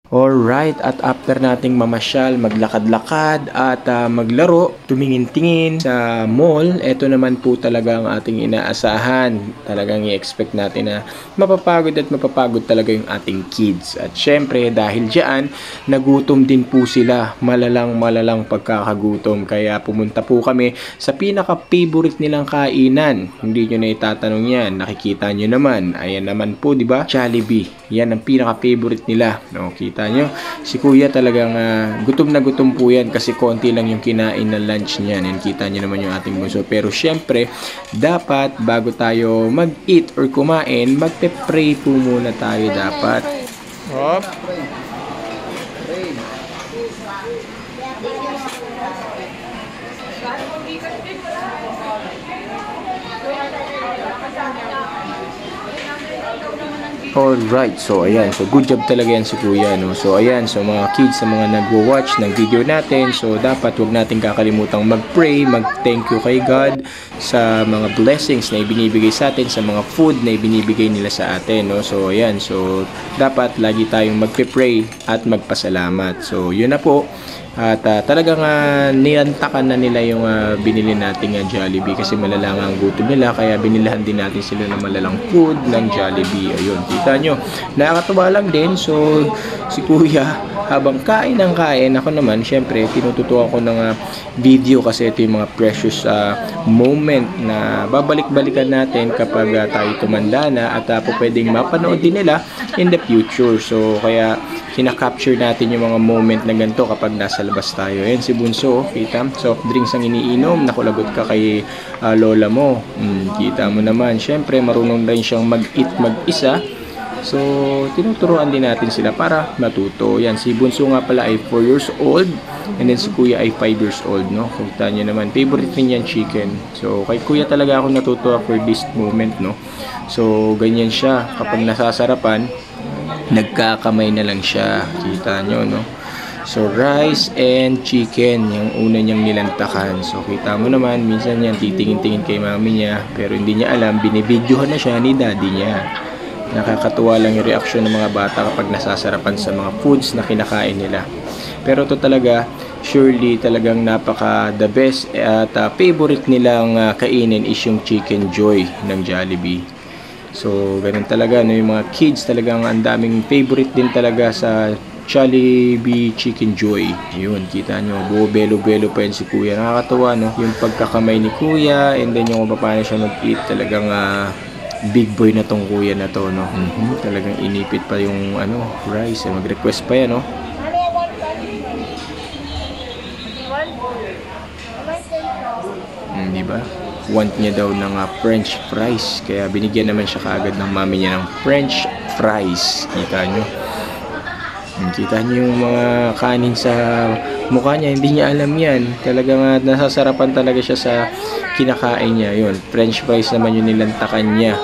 Alright, at after nating mamasyal, maglakad-lakad at maglaro, tumingin-tingin sa mall, ito naman po talaga ang ating inaasahan. Talagang i-expect natin na mapapagod at mapapagod talaga yung ating kids. At syempre, dahil dyan, nagutom din po sila. Malalang pagkakagutom. Kaya pumunta po kami sa pinaka-favorite nilang kainan. Hindi nyo na itatanong yan. Nakikita nyo naman. Ayan naman po, di ba? Jollibee. Yan ang pinaka-favorite nila. No, kita nyo, si kuya talagang gutom na gutom po yan kasi konti lang yung kinain na lunch niyan. And kita nyo naman yung ating bunso. Pero syempre, dapat bago tayo mag-eat or kumain, magpe-pray po muna tayo dapat. Hop. Alright, so ayan, so good job talaga yan si kuya, no? So ayan, so mga kids sa mga nagwo-watch ng video natin, so dapat wag natin kakalimutang mag-pray, mag-thank you kay God sa mga blessings na ibinibigay sa atin, sa mga food na ibinibigay nila sa atin, no? So ayan, so dapat lagi tayong magpe-pray at magpasalamat. So yun na po. At talagang nilantakan na nila yung binili nating Jollibee kasi malalang ang gutom nila, kaya binilahan din natin sila ng malalang food ng Jollibee. Ayun, kita nyo, nakakatuwa lang din. So si kuya habang kain ng kain, ako naman syempre tinututukan ko ng video kasi ito yung mga precious moment na babalik-balikan natin kapag tayo tumanda na at pwedeng mapanood din nila in the future. So kaya kina-capture natin yung mga moment na ganito kapag nasa labas tayo. Ayan si Bunso, kita, soft drinks ang iniinom, nakulagot ka kay lola mo. Kita mo naman, syempre marunong rin siyang mag-eat mag-isa. So tinuturuan din natin sila para matuto. Yan, si Bunso nga pala ay 4 years old and then si kuya ay 5 years old, no? Kita niyo naman, favorite rin yan chicken. So kay kuya talaga ako natutuwa for this moment, no? So ganyan siya, kapag nasasarapan nagkakamay na lang siya, kita nyo, no? So rice and chicken yung una niyang nilantakan. So kita mo naman, minsan yan titingin-tingin kay mami niya, pero hindi niya alam, binibidyohan na siya ni daddy niya. Nakakatuwa lang yung reaksyon ng mga bata kapag nasasarapan sa mga foods na kinakain nila. Pero ito talaga, surely talagang napaka the best at favorite nilang kainin is yung Chicken Joy ng Jollibee. So ganun talaga, no, yung mga kids talagang ang daming favorite din talaga sa Jollibee Chicken Joy. Yun, kita nyo, buo belo-belo pa yun si kuya. Nakakatuwa, no, yung pagkakamay ni kuya and then yung paano siya mag-eat. Talagang big boy na tong kuya na to, no. Talagang inipit pa yung rice, mag-request pa yan, no. Diba? Want niya daw ng french fries, kaya binigyan naman siya kaagad ng mami niya ng french fries. Kita nyo, kita nyo yung mga kanin sa mukha niya, hindi niya alam yan. Talagang nasasarapan talaga siya sa kinakain niya. Yun, french fries naman yung nilantakan niya.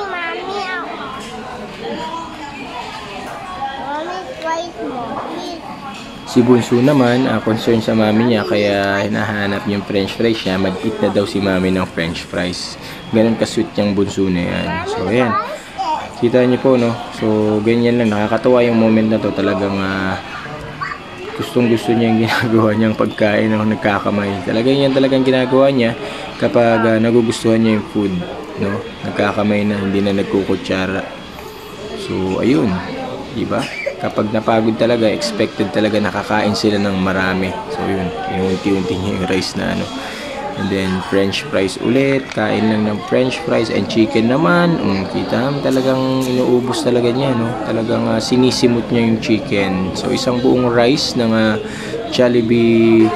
Si Bunso naman, concern sa mami niya, kaya hinahanap yung french fries niya. Mag-eat na daw si mami ng french fries. Ganun ka-sweet yung Bunso na yan. So, ayan. Kita niyo po, no? So, ganyan lang. Nakakatawa yung moment na to. Talagang gustong-gusto niya yung ginagawa niyang pagkain ng nagkakamay. Talagang yan talagang ginagawa niya kapag nagugustuhan niya yung food, no? Nagkakamay na, hindi na nagkukutsara. So, ayun. Diba? Kapag napagod talaga, expected talaga nakakain sila ng marami. So yun, unti-unti yung rice na and then french fries ulit, kain lang ng french fries and chicken naman. Kita talagang inuubos talaga niya, no? Talagang sinisimot niya yung chicken. So isang buong rice ng Jollibee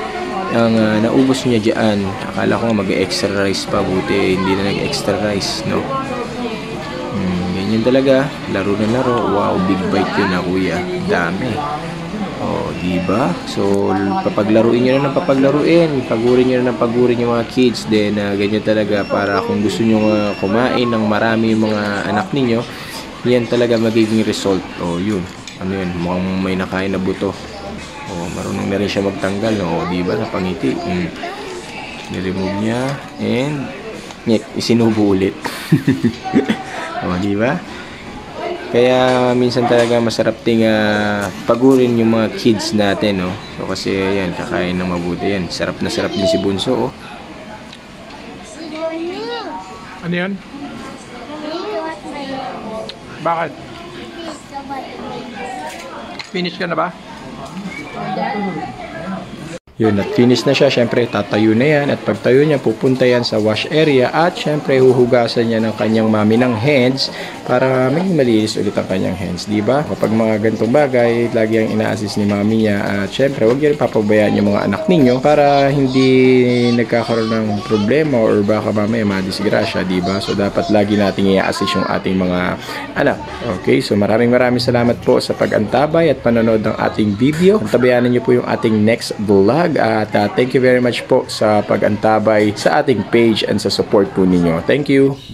ang naubos niya dyan. Akala ko mag-extra rice pa, buti hindi na nag-extra rice, no? Ganyan talaga, laro na laro. Wow, big bite yun na kuya. Dami. Oh, diba? So, papaglaruin nyo na ng papaglaruin. Pagurin nyo na ng pagurin yung mga kids. Then, ganyan talaga para kung gusto nyo kumain ng marami yung mga anak ninyo, yan talaga magiging result. Oh, yun. Ano yun? Mukhang may nakain na buto. Oh, marunong na rin siya magtanggal. Oh, diba? Napangiti. Niremove niya. And, isinubo ulit. O, diba? Kaya minsan talaga masarap ting pagurin yung mga kids natin, no? So kasi yan, kakain ng mabuti yan. Sarap na sarap din si Bunso, oh. Ano yan? Bakit? Finish ka na ba? Yun, at finish na siya. Siyempre, tatayo na yan. At pagtayo niya, pupunta yan sa wash area. At siyempre, huhugasan niya ng kanyang mami ng hands para maging malinis ulit ang kanyang hands. Diba? Kapag mga ganitong bagay, lagi ang ina-assist ni mami niya. At siyempre, huwag niyo rin papabayaan yung mga anak ninyo para hindi nagkakaroon ng problema or baka mamaya madisgrasya. Diba? So, dapat lagi nating i-assist yung ating mga anak. Okay? So, maraming salamat po sa pag-antabay at panonood ng ating video. Antabayanan niyo po yung ating next vlog. At thank you very much po sa pag-antabay sa ating page and sa support po ninyo. Thank you!